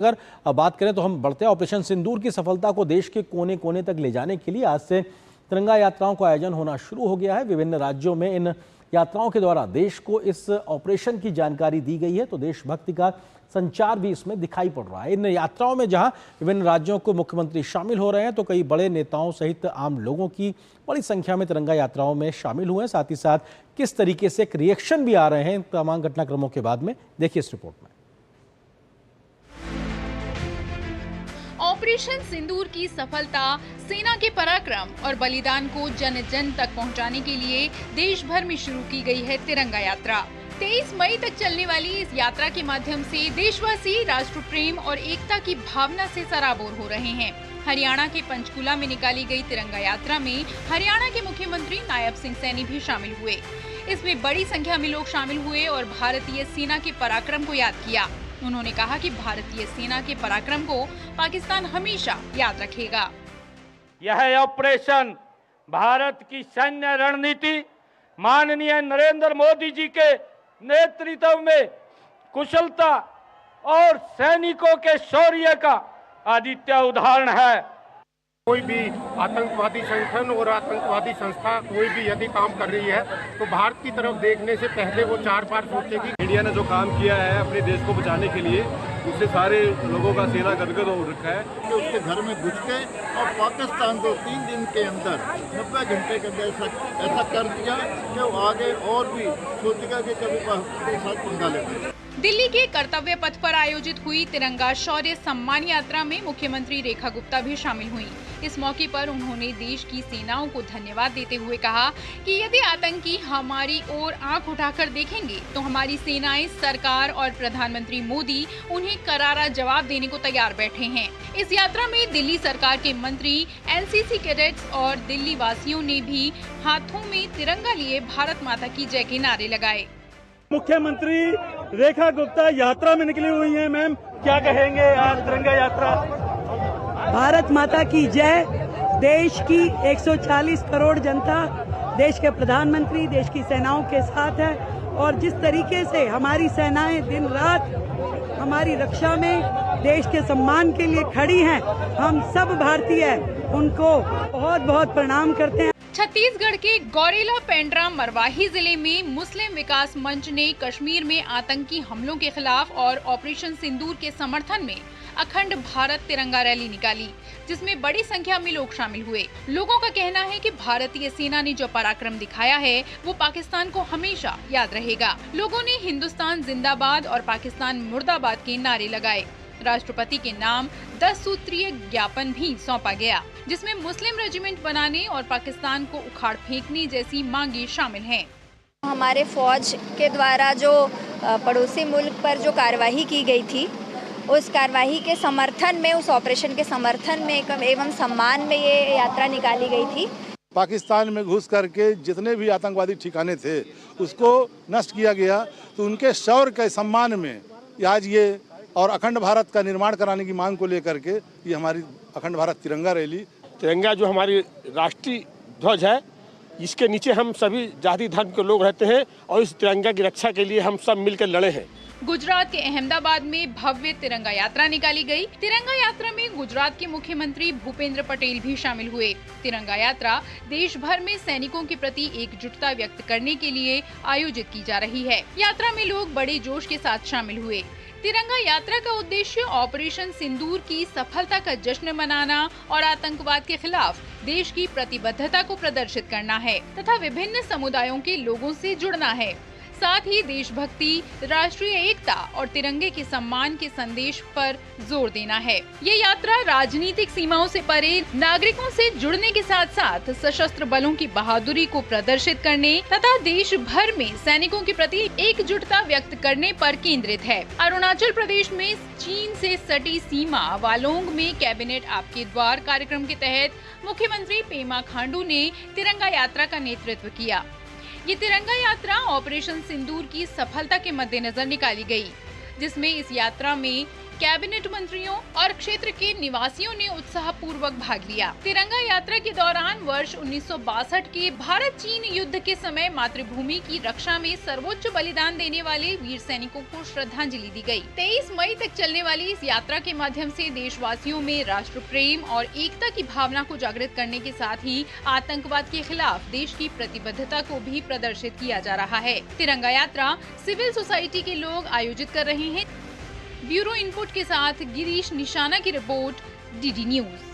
अगर बात करें तो हम बढ़ते हैं ऑपरेशन सिंदूर की सफलता को देश के कोने कोने तक ले जाने के लिए आज से तिरंगा यात्राओं का आयोजन होना शुरू हो गया है। विभिन्न राज्यों में इन यात्राओं के द्वारा देश को इस ऑपरेशन की जानकारी दी गई है, तो देशभक्ति का संचार भी इसमें दिखाई पड़ रहा है। इन यात्राओं में जहां विभिन्न राज्यों को मुख्यमंत्री शामिल हो रहे हैं, तो कई बड़े नेताओं सहित आम लोगों की बड़ी संख्या में तिरंगा यात्राओं में शामिल हुए हैं। साथ ही साथ किस तरीके से एक रिएक्शन भी आ रहे हैं तमाम घटनाक्रमों के बाद में, देखिए इस रिपोर्ट में। ऑपरेशन सिंदूर की सफलता, सेना के पराक्रम और बलिदान को जन जन तक पहुंचाने के लिए देश भर में शुरू की गई है तिरंगा यात्रा। 23 मई तक चलने वाली इस यात्रा के माध्यम से देशवासी राष्ट्र प्रेम और एकता की भावना से सराबोर हो रहे हैं। हरियाणा के पंचकुला में निकाली गई तिरंगा यात्रा में हरियाणा के मुख्यमंत्री नायब सिंह सैनी भी शामिल हुए। इसमें बड़ी संख्या में लोग शामिल हुए और भारतीय सेना के पराक्रम को याद किया। उन्होंने कहा कि भारतीय सेना के पराक्रम को पाकिस्तान हमेशा याद रखेगा। यह ऑपरेशन भारत की सैन्य रणनीति माननीय नरेंद्र मोदी जी के नेतृत्व में कुशलता और सैनिकों के शौर्य का अद्वितीय उदाहरण है। कोई भी आतंकवादी संगठन और आतंकवादी संस्था कोई भी यदि काम कर रही है तो भारत की तरफ देखने से पहले वो 4 बार सोचेगी। इंडिया ने जो काम किया है अपने देश को बचाने के लिए, उससे सारे लोगों का सेना गदगद हो रखा है कि उसके घर में घुस के और पाकिस्तान को 3 दिन के अंदर 90 घंटे के अंदर ऐसा कर दिया कि वो आगे और भी सोचेगा कि कभी साथ पंगा लेगा। दिल्ली के कर्तव्य पथ पर आयोजित हुई तिरंगा शौर्य सम्मान यात्रा में मुख्यमंत्री रेखा गुप्ता भी शामिल हुई। इस मौके पर उन्होंने देश की सेनाओं को धन्यवाद देते हुए कहा कि यदि आतंकी हमारी ओर आंख उठाकर देखेंगे तो हमारी सेनाएं, सरकार और प्रधानमंत्री मोदी उन्हें करारा जवाब देने को तैयार बैठे हैं। इस यात्रा में दिल्ली सरकार के मंत्री, एनसीसी कैडेट्स और दिल्ली वासियों ने भी हाथों में तिरंगा लिए भारत माता की जय के नारे लगाए। मुख्यमंत्री रेखा गुप्ता यात्रा में निकली हुई हैं। मैम, क्या कहेंगे आज तिरंगा यात्रा? भारत माता की जय। देश की 140 करोड़ जनता देश के प्रधानमंत्री, देश की सेनाओं के साथ है और जिस तरीके से हमारी सेनाएं दिन रात हमारी रक्षा में देश के सम्मान के लिए खड़ी हैं, हम सब भारतीय उनको बहुत बहुत प्रणाम करते हैं। छत्तीसगढ़ के गौरेला पेंड्रा मरवाही जिले में मुस्लिम विकास मंच ने कश्मीर में आतंकी हमलों के खिलाफ और ऑपरेशन सिंदूर के समर्थन में अखंड भारत तिरंगा रैली निकाली, जिसमें बड़ी संख्या में लोग शामिल हुए। लोगों का कहना है कि भारतीय सेना ने जो पराक्रम दिखाया है वो पाकिस्तान को हमेशा याद रहेगा। लोगों ने हिंदुस्तान जिंदाबाद और पाकिस्तान मुर्दाबाद के नारे लगाए। राष्ट्रपति के नाम 10 सूत्रीय ज्ञापन भी सौंपा गया, जिसमें मुस्लिम रेजिमेंट बनाने और पाकिस्तान को उखाड़ फेंकने जैसी मांगे शामिल हैं। हमारे फौज के द्वारा जो पड़ोसी मुल्क पर जो कार्रवाई की गई थी, उस कार्रवाई के समर्थन में, उस ऑपरेशन के समर्थन में एवं सम्मान में ये यात्रा निकाली गई थी। पाकिस्तान में घुस करके जितने भी आतंकवादी ठिकाने थे उसको नष्ट किया गया, तो उनके शौर्य के सम्मान में आज ये और अखंड भारत का निर्माण कराने की मांग को लेकर के ये हमारी अखंड भारत तिरंगा रैली। तिरंगा जो हमारी राष्ट्रीय ध्वज है, इसके नीचे हम सभी जाति धर्म के लोग रहते हैं और इस तिरंगा की रक्षा के लिए हम सब मिलकर लड़े हैं। गुजरात के अहमदाबाद में भव्य तिरंगा यात्रा निकाली गई। तिरंगा यात्रा में गुजरात के मुख्यमंत्री भूपेंद्र पटेल भी शामिल हुए। तिरंगा यात्रा देश भर में सैनिकों के प्रति एकजुटता व्यक्त करने के लिए आयोजित की जा रही है। यात्रा में लोग बड़े जोश के साथ शामिल हुए। तिरंगा यात्रा का उद्देश्य ऑपरेशन सिंदूर की सफलता का जश्न मनाना और आतंकवाद के खिलाफ देश की प्रतिबद्धता को प्रदर्शित करना है तथा विभिन्न समुदायों के लोगों से जुड़ना है। साथ ही देशभक्ति, राष्ट्रीय एकता और तिरंगे के सम्मान के संदेश पर जोर देना है। ये यात्रा राजनीतिक सीमाओं से परे नागरिकों से जुड़ने के साथ साथ सशस्त्र बलों की बहादुरी को प्रदर्शित करने तथा देश भर में सैनिकों के प्रति एकजुटता व्यक्त करने पर केंद्रित है। अरुणाचल प्रदेश में चीन से सटी सीमा वालोंग में कैबिनेट आपके द्वार कार्यक्रम के तहत मुख्यमंत्री पेमा खांडू ने तिरंगा यात्रा का नेतृत्व किया। ये तिरंगा यात्रा ऑपरेशन सिंदूर की सफलता के मद्देनजर निकाली गई, जिसमें इस यात्रा में कैबिनेट मंत्रियों और क्षेत्र के निवासियों ने उत्साह पूर्वक भाग लिया। तिरंगा यात्रा के दौरान वर्ष 1962 के भारत चीन युद्ध के समय मातृभूमि की रक्षा में सर्वोच्च बलिदान देने वाले वीर सैनिकों को श्रद्धांजलि दी गई। 23 मई तक चलने वाली इस यात्रा के माध्यम से देशवासियों में राष्ट्र प्रेम और एकता की भावना को जागृत करने के साथ ही आतंकवाद के खिलाफ देश की प्रतिबद्धता को भी प्रदर्शित किया जा रहा है। तिरंगा यात्रा सिविल सोसाइटी के लोग आयोजित कर रहे हैं। ब्यूरो इनपुट के साथ गिरीश निशाना की रिपोर्ट, डीडी न्यूज।